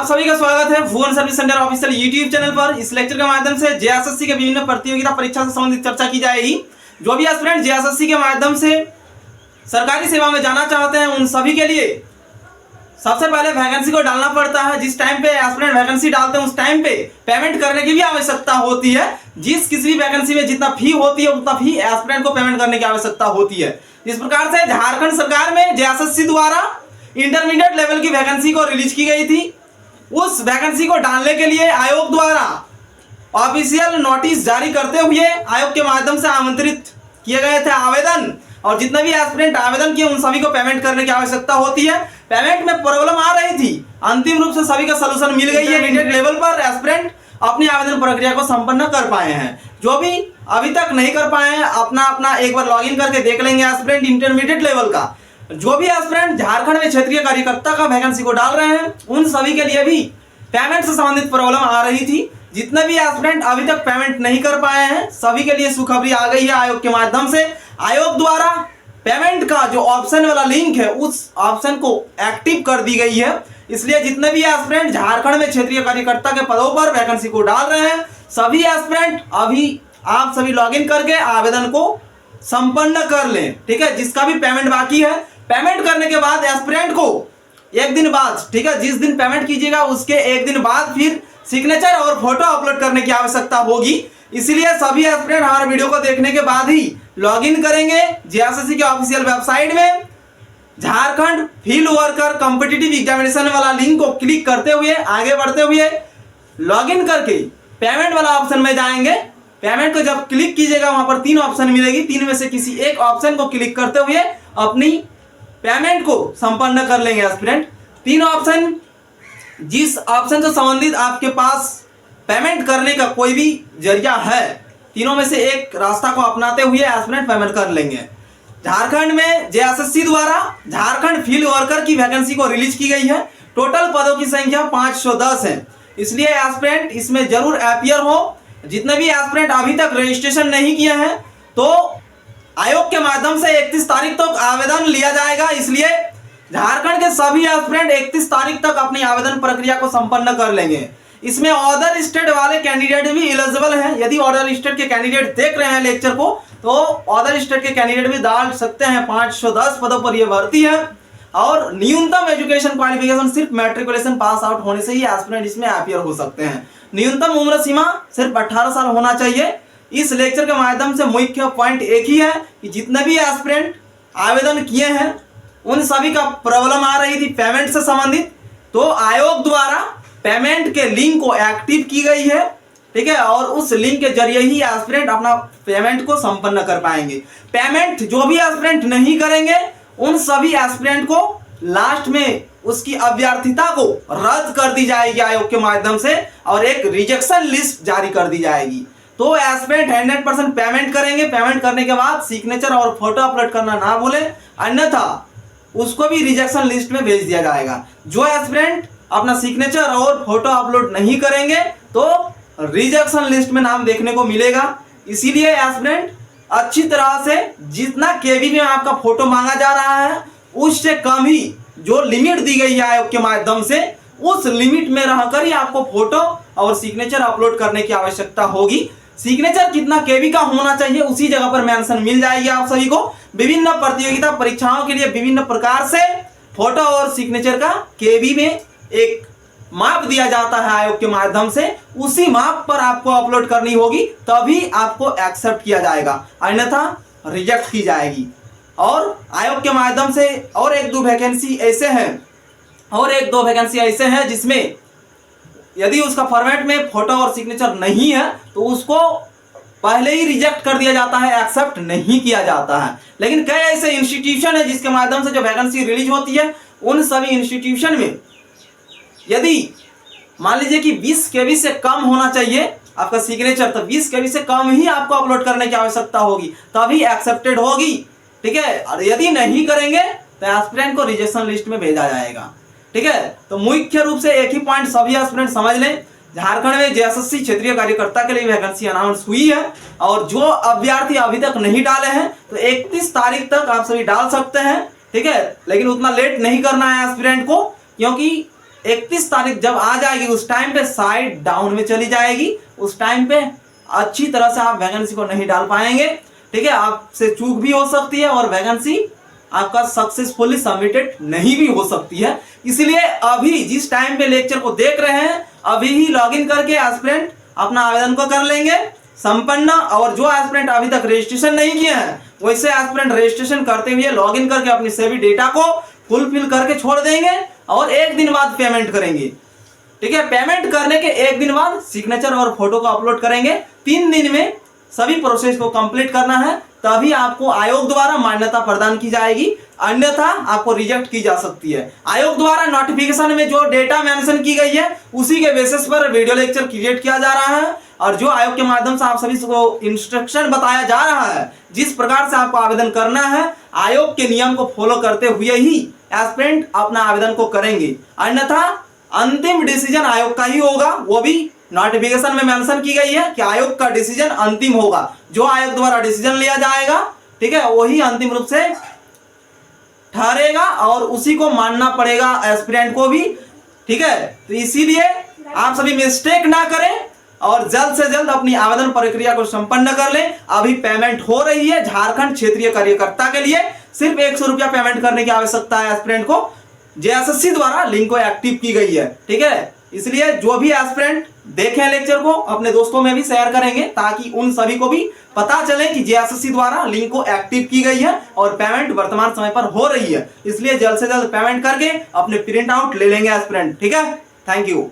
आप सभी का स्वागत है Bhuvan service centre official YouTube channel पर। इस लेक्चर के माध्यम से जेएसएससी के विभिन्न प्रतियोगिता परीक्षा से संबंधित चर्चा की जाएगी। जो भी एस्पिरेंट जेएसएससी के माध्यम से सरकारी सेवा में जाना चाहते हैं उन सभी के लिए सबसे पहले वैकेंसी को डालना पड़ता है। जिस टाइम पे एस्पिरेंट वैकेंसी डालते हैं उस टाइम पे पेमेंट करने की भी आवश्यकता होती है। जिस किसी भी वैकेंसी में जितना फी होती है उतना फी एस्पिरेंट को पेमेंट करने की आवश्यकता होती है। इस प्रकार से झारखंड सरकार में जेएसएससी द्वारा इंटरमीडिएट लेवल की वैकेंसी को रिलीज की गई थी। उस वैकेंसी को डालने के लिए आयोग द्वारा ऑफिशियल नोटिस जारी करते हुए आयोग के माध्यम से आमंत्रित किए गए थे आवेदन, और जितने भी एस्पिरेंट आवेदन किए उन सभी को पेमेंट करने की आवश्यकता होती है। पेमेंट में प्रॉब्लम आ रही थी, अंतिम रूप से सभी का सलूशन मिल गई है। इंटरमीडिएट लेवल पर एस्पिरेंट अपनी आवेदन प्रक्रिया को संपन्न कर पाए हैं। जो भी अभी तक नहीं कर पाए हैं अपना एक बार लॉगिन करके देख लेंगे। एस्पिरेंट इंटरमीडिएट लेवल का जो भी एस्पिरेंट झारखंड में क्षेत्रीय कार्यकर्ता का वैकेंसी को डाल रहे हैं उन सभी के लिए भी पेमेंट से संबंधित प्रॉब्लम आ रही थी। जितने भी एस्पिरेंट अभी तक पेमेंट नहीं कर पाए हैं सभी के लिए सुखबरी आ गई है आयोग के माध्यम से। आयोग द्वारा पेमेंट का जो ऑप्शन वाला लिंक है उस ऑप्शन को एक्टिव कर दी गई है। इसलिए जितने भी एस्पिरेंट झारखंड में क्षेत्रीय कार्यकर्ता के पदों पर वैकेंसी को डाल रहे हैं सभी एस्पिरेंट अभी आप सभी लॉगिन करके आवेदन को संपन्न कर लें। ठीक है, जिसका भी पेमेंट बाकी है पेमेंट करने के बाद एस्पिरेंट को एक दिन बाद, ठीक है, जिस दिन पेमेंट कीजिएगा उसके एक दिन बाद फिर सिग्नेचर और फोटो अपलोड करने की आवश्यकता होगी। इसलिए सभी एस्पिरेंट हमारे वीडियो को देखने के बाद ही लॉगिन करेंगे जेएसएससी के ऑफिशियल वेबसाइट में। Jharkhand field worker competitive examination वाला लिंक को क्लिक करते हुए आगे बढ़ते हुए लॉगिन करके पेमेंट वाला ऑप्शन में जाएंगे। पेमेंट को जब क्लिक कीजिएगा वहां पर 3 ऑप्शन मिलेगी, 3 में से किसी एक ऑप्शन को क्लिक करते हुए अपनी पेमेंट को संपन्न कर लेंगे एस्पिरेंट। 3 ऑप्शन, जिस ऑप्शन से संबंधित आपके पास पेमेंट करने का कोई भी जरिया है तीनों में से एक रास्ता को अपनाते हुए एस्पिरेंट पेमेंट कर लेंगे। झारखंड में जेएसएससी द्वारा झारखंड फील्ड वर्कर की वैकेंसी को रिलीज की गई है। टोटल पदों की संख्या 510 है। इसलिए एस्पिरेंट इसमें जरूर अपीयर हो। जितने भी एस्पिरेंट अभी तक रजिस्ट्रेशन नहीं किए हैं तो आयोग के माध्यम से 31 तारीख तक आवेदन लिया जाएगा। इसलिए झारखंड के सभी एस्पिरेंट 31 तारीख तक अपनी आवेदन प्रक्रिया को संपन्न कर लेंगे। इसमें अदर स्टेट वाले कैंडिडेट भी एलिजिबल हैं। यदि अदर स्टेट के कैंडिडेट देख रहे हैं लेक्चर को तो अदर स्टेट के कैंडिडेट भी डाल सकते हैं। 510 पदों पर यह भर्ती है और न्यूनतम एजुकेशन क्वालिफिकेशन सिर्फ मैट्रिकुलेशन पास आउट होने से ही एस्पिरेंट इसमें अपीयर हो सकते हैं। न्यूनतम उम्र सीमा सिर्फ 18 साल होना चाहिए। इस लेक्चर के माध्यम से मुख्य पॉइंट एक ही है कि जितने भी एस्पिरेंट आवेदन किए हैं उन सभी का प्रॉब्लम आ रही थी पेमेंट से संबंधित, तो आयोग द्वारा पेमेंट के लिंक को एक्टिव की गई है। ठीक है, और उस लिंक के जरिए ही एस्पिरेंट अपना पेमेंट को संपन्न कर पाएंगे। पेमेंट जो भी एस्पिरेंट नहीं करेंगे उन सभी एस्पिरेंट को लास्ट में उसकी अभ्यर्थिता को रद्द कर दी जाएगी आयोग के माध्यम से और एक रिजेक्शन लिस्ट जारी कर दी जाएगी। तो एस्पिरेंट 100% पेमेंट करेंगे। पेमेंट करने के बाद सिग्नेचर और फोटो अपलोड करना ना भूले, अन्यथा उसको भी रिजेक्शन लिस्ट में भेज दिया जाएगा। जो एस्पिरेंट अपना सिग्नेचर और फोटो अपलोड नहीं करेंगे तो रिजेक्शन लिस्ट में नाम देखने को मिलेगा। इसीलिए एस्पिरेंट अच्छी तरह से जितना केवी में आपका फोटो मांगा जा रहा है उससे कम ही जो लिमिट दी गई है आयोग के माध्यम से उस लिमिट में रहकर ही आपको फोटो और सिग्नेचर अपलोड करने की आवश्यकता होगी। सिग्नेचर कितना केवी का होना चाहिए उसी जगह पर मेंशन मिल जाएगी आप सभी को। विभिन्न प्रतियोगिता परीक्षाओं के लिए विभिन्न प्रकार से फोटो और सिग्नेचर का केवी में एक माप दिया जाता है आयोग के माध्यम से। उसी माप पर आपको अपलोड करनी होगी तभी आपको एक्सेप्ट किया जाएगा, अन्यथा रिजेक्ट की जाएगी। और आयोग के माध्यम से और 1-2 वैकेंसी ऐसे हैं जिसमें यदि उसका फॉर्मेट में फोटो और सिग्नेचर नहीं है तो उसको पहले ही रिजेक्ट कर दिया जाता है, एक्सेप्ट नहीं किया जाता है। लेकिन कई ऐसे इंस्टीट्यूशन है जिसके माध्यम से जो वैकेंसी रिलीज होती है उन सभी इंस्टीट्यूशन में यदि मान लीजिए कि 20 केबी से कम होना चाहिए आपका सिग्नेचर, तो 20 केबी से कम ही आपको अपलोड करने की आवश्यकता होगी तभी एक्सेप्टेड होगी। ठीक है, और यदि नहीं करेंगे तो एस्पिरेंट को रिजेक्शन लिस्ट में भेजा जाएगा। ठीक है, तो मुख्य रूप से एक ही पॉइंट सभी एस्पिरेंट समझ लें। झारखंड में जेएसएससी क्षेत्रीय कार्यकर्ता के लिए वैकेंसी अनाउंस हुई है और जो अभ्यर्थी अभी तक नहीं डाले हैं तो 31 तारीख तक आप सभी डाल सकते हैं। ठीक है, लेकिन उतना लेट नहीं करना है एस्पिरेंट को, क्योंकि 31 तारीख जब आ जाएगी उस टाइम पे साइड डाउन में चली जाएगी। उस टाइम पे अच्छी तरह से आप वैकेंसी को नहीं डाल पाएंगे, ठीक है। आपसे चूक भी हो सकती है और वैकेंसी आपका सक्सेसफुली सबमिटेड नहीं भी हो सकती है। इसलिए अभी जिस टाइम पे लेक्चर को देख रहे हैं अभी ही लॉगिन करके एस्पिरेंट अपना आवेदन को कर लेंगे संपन्न। और जो एस्पिरेंट अभी तक रजिस्ट्रेशन नहीं किए हैं वैसे एस्पिरेंट रजिस्ट्रेशन करते हुए लॉगिन करके अपनी सभी डेटा को फुलफिल करके छोड़ देंगे और एक दिन बाद पेमेंट करेंगे, ठीक है। पेमेंट करने के एक दिन बाद सिग्नेचर और फोटो को अपलोड करेंगे। 3 दिन में सभी प्रोसेस को कंप्लीट करना है, तभी आपको आयोग द्वारा मान्यता प्रदान की जाएगी, अन्यथा आपको रिजेक्ट की जा सकती है। आयोग द्वारा नोटिफिकेशन में जो डेटा मेंशन की गई है उसी के बेसिस पर वीडियो लेक्चर क्रिएट किया जा रहा है और जो आयोग के माध्यम से आप सभी को इंस्ट्रक्शन बताया जा रहा है जिस प्रकार से आपको आवेदन करना है आयोग के नियम को फॉलो करते हुए ही एस्पिरेंट अपना आवेदन को करेंगे, अन्यथा अंतिम डिसीजन आयोग का ही होगा। वो भी नोटिफिकेशन में मेंशन की गई है कि आयोग का डिसीजन अंतिम होगा। जो आयोग द्वारा डिसीजन लिया जाएगा, ठीक है, वही अंतिम रूप से ठहरेगा और उसी को मानना पड़ेगा एस्पिरेंट को भी, ठीक है। तो इसीलिए आप सभी मिस्टेक ना करें और जल्द से जल्द अपनी आवेदन प्रक्रिया को संपन्न कर लें। अभी पेमेंट हो रही है झारखंड क्षेत्रीय कार्यकर्ता के लिए, सिर्फ 100 रुपया पेमेंट करने की आवश्यकता है एस्पिरेंट को। जेएसएससी द्वारा लिंक को एक्टिव की गई है, ठीक है। इसलिए जो भी एस्पिरेंट देखें लेक्चर को अपने दोस्तों में भी शेयर करेंगे ताकि उन सभी को भी पता चले कि जेएसएससी द्वारा लिंक को एक्टिव की गई है और पेमेंट वर्तमान समय पर हो रही है। इसलिए जल्द से जल्द पेमेंट करके अपने प्रिंट आउट ले लेंगे एस्पिरेंट, ठीक है। Thank you.